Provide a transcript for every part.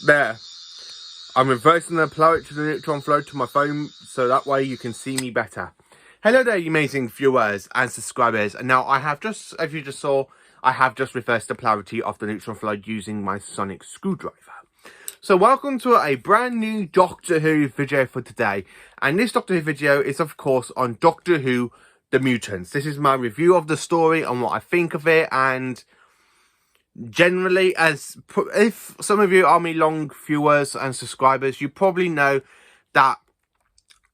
There. I'm reversing the polarity to the neutron flow to my phone so that way you can see me better. Hello there, you amazing viewers and subscribers. And now I have just, as you just saw, I have just reversed the polarity of the neutron flow using my sonic screwdriver. So welcome to a brand new Doctor Who video for today. And this Doctor Who video is of course on Doctor Who, The Mutants. This is my review of the story and what I think of it, and generally, if some of you are my long viewers and subscribers, you probably know that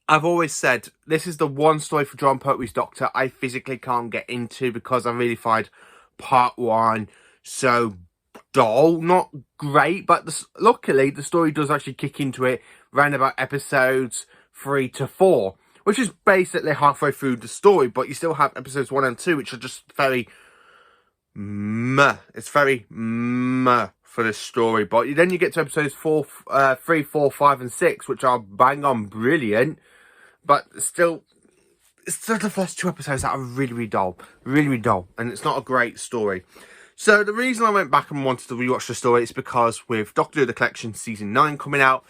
I've always said this is the one story for Jon Pertwee's Doctor I physically can't get into because I really find part one so dull. Not great, but luckily the story does actually kick into it around about episodes 3 to 4, which is basically halfway through the story, but you still have episodes 1 and 2, which are just very meh. It's very meh for the story. But then you get to episodes 3, 4, 5 and 6, which are bang on brilliant, but still it's still the first 2 episodes that are really dull, really dull, and it's not a great story. So the reason I went back and wanted to rewatch the story is because with Doctor Who The Collection season 9 coming out,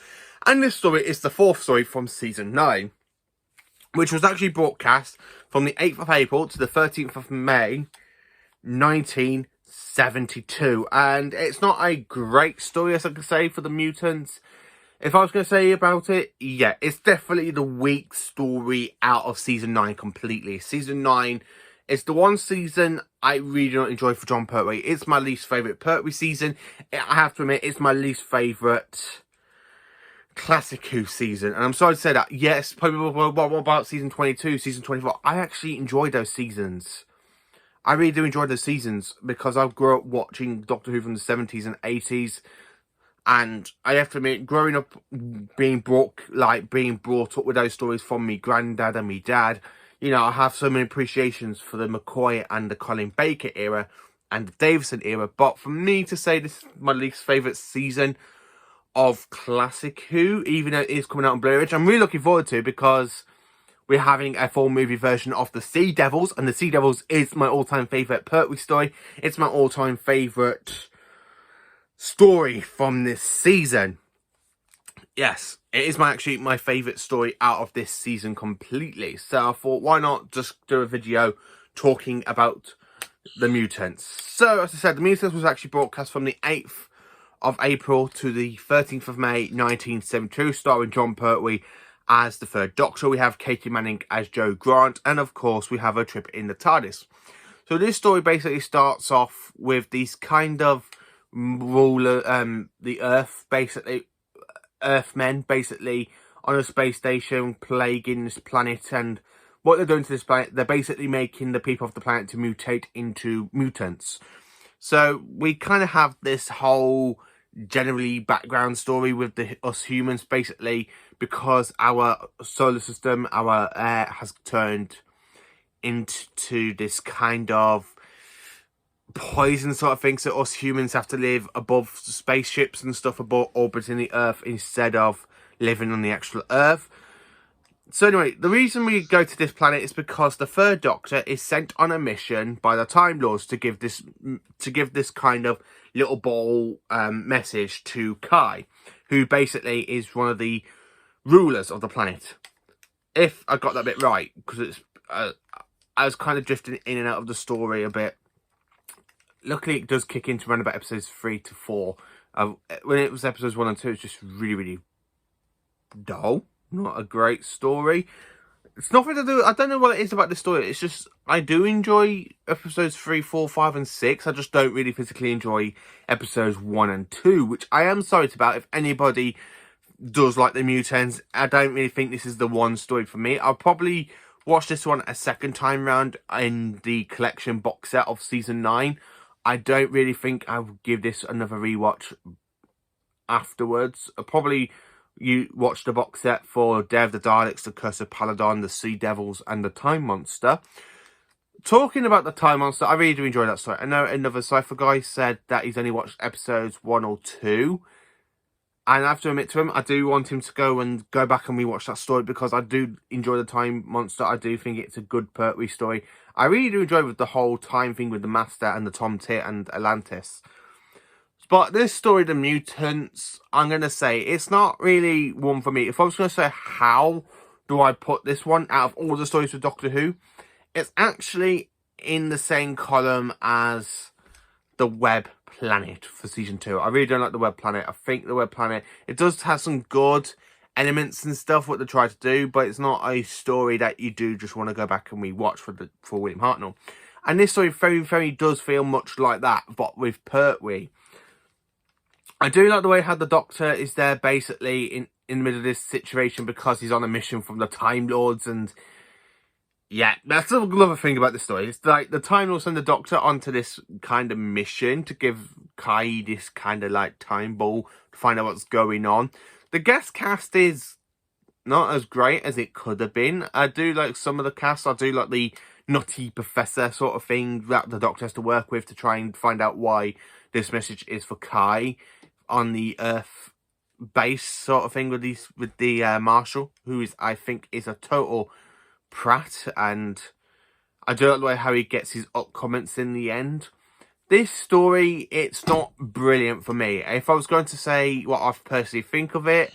and this story is the 4th story from season 9, which was actually broadcast from the 8th of April to the 13th of May 1972, and it's not a great story, as I can say, for the mutants. If I was going to say about it, yeah, it's definitely the weak story out of season 9 completely. Season 9 is the one season I really don't enjoy for Jon Pertwee. It's my least favourite Pertwee season. I have to admit, it's my least favourite Classic Who season, and I'm sorry to say that. Yes, probably what about season 22, season 24? I actually enjoyed those seasons. I really do enjoy those seasons because I grew up watching Doctor Who from the 70s and 80s, and I have to admit, growing up, being brought up with those stories from me granddad and me dad, you know, I have so many appreciations for the McCoy and the Colin Baker era and the Davison era. But for me to say this is my least favourite season of Classic Who, even though it is coming out on Blu-ray, which I'm really looking forward to because we're having a full movie version of the Sea Devils, and the Sea Devils is my all-time favourite Pertwee story. It's my all-time favourite story from this season. Yes, it is actually my favourite story out of this season completely. So I thought, why not just do a video talking about the mutants? So, as I said, the mutants was actually broadcast from the 8th of April to the 13th of May 1972, starring Jon Pertwee as the 3rd Doctor. We have Katie Manning as Jo Grant, and of course we have a trip in the TARDIS. So this story basically starts off with these kind of ruler, the Earth, basically, Earthmen, basically, on a space station, plaguing this planet, and what they're doing to this planet, they're basically making the people of the planet to mutate into mutants. So we kind of have this whole generally background story with us humans, basically, because our solar system, our air has turned into this kind of poison sort of thing, so us humans have to live above spaceships and stuff, above orbiting the Earth instead of living on the actual Earth. So anyway, the reason we go to this planet is because the 3rd Doctor is sent on a mission by the Time Lords to give this kind of little ball message to Kai, who basically is one of the rulers of the planet. If I got that bit right, because it's I was kind of drifting in and out of the story a bit. Luckily, it does kick into around about episodes 3 to 4. When it was episodes 1 and 2, it's just really dull. Not a great story. It's nothing to do... I don't know what it is about this story. It's just... I do enjoy episodes 3, 4, 5 and 6. I just don't really physically enjoy episodes 1 and 2, which I am sorry about. If anybody does like the mutants, I don't really think this is the one story for me. I'll probably watch this one a second time round in the collection box set of season 9. I don't really think I will give this another rewatch afterwards. I'll probably watch the box set for Day of the Daleks, The Curse of Paladon, The Sea Devils, and The Time Monster. Talking about The Time Monster, I really do enjoy that story. I know another sci-fi guy said that he's only watched episodes 1 or 2. And I have to admit to him, I do want him to go back and rewatch that story because I do enjoy The Time Monster. I do think it's a good Pertwee story. I really do enjoy with the whole time thing with the Master and the Tom Tit and Atlantis. But this story, The Mutants, I'm going to say, it's not really one for me. If I was going to say how do I put this one out of all the stories with Doctor Who, it's actually in the same column as the Web Planet for season 2. I really don't like the Web Planet. I think the Web Planet, it does have some good elements and stuff what they try to do, but it's not a story that you do just want to go back and rewatch for William Hartnell. And this story very, very does feel much like that, but with Pertwee. I do like the way how the Doctor is there basically in the middle of this situation because he's on a mission from the Time Lords. And yeah, that's another thing about this story. It's like the Time Lords send the Doctor onto this kind of mission to give Kai this kind of like time ball to find out what's going on. The guest cast is not as great as it could have been. I do like some of the cast. I do like the nutty professor sort of thing that the Doctor has to work with to try and find out why this message is for Kai on the Earth base sort of thing with the Marshal, who is, I think, is a total prat, and I don't know how he gets his up comments in the end. This story, it's not brilliant for me. If I was going to say what I personally think of it,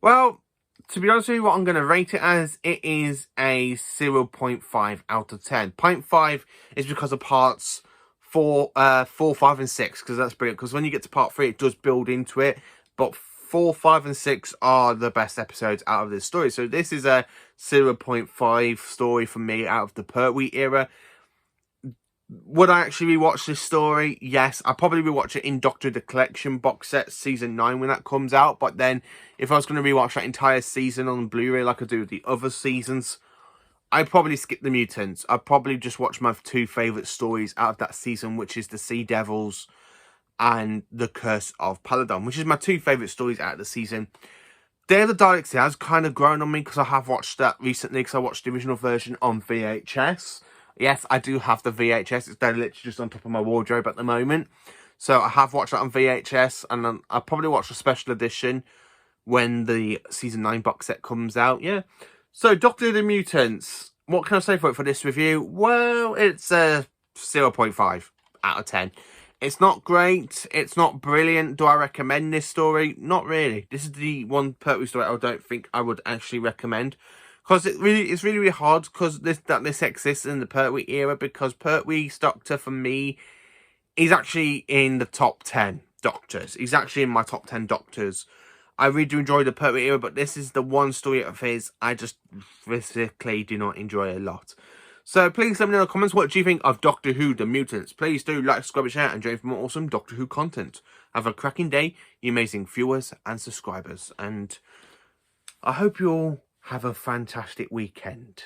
well, to be honest with you, what I'm going to rate it as, it is a 0.5 out of 10. 0.5 is because of parts 4, 5 and 6, because that's brilliant. Because when you get to part 3, it does build into it. But 4, 5 and 6 are the best episodes out of this story. So this is a 0.5 story for me out of the Pertwee era. Would I actually rewatch this story? Yes, I'll probably rewatch it in Doctor Who The Collection box set season 9 when that comes out. But then, if I was going to rewatch that entire season on Blu-ray like I do with the other seasons, I'd probably skip The Mutants. I'd probably just watch my 2 favourite stories out of that season, which is The Sea Devils and The Curse of Paladon, which is my 2 favourite stories out of the season. Day of the Daleks has kind of grown on me because I have watched that recently because I watched the original version on VHS. Yes, I do have the VHS. It's there literally just on top of my wardrobe at the moment. So I have watched that on VHS, and then I'll probably watch the special edition when the season 9 box set comes out. Yeah. So Doctor Who The Mutants, what can I say for this review? Well, it's a 0.5 out of 10. It's not great. It's not brilliant. Do I recommend this story? Not really. This is the one Pertwee story I don't think I would actually recommend. Because it's really hard because this exists in the Pertwee era, because Pertwee's Doctor, for me, is actually in the top 10 Doctors. He's actually in my top 10 Doctors. I really do enjoy the Pertwee era, but this is the one story of his I just physically do not enjoy a lot. So please let me know in the comments, what do you think of Doctor Who The Mutants? Please do like, subscribe, and share, and join for more awesome Doctor Who content. Have a cracking day, you amazing viewers and subscribers. And I hope you all have a fantastic weekend.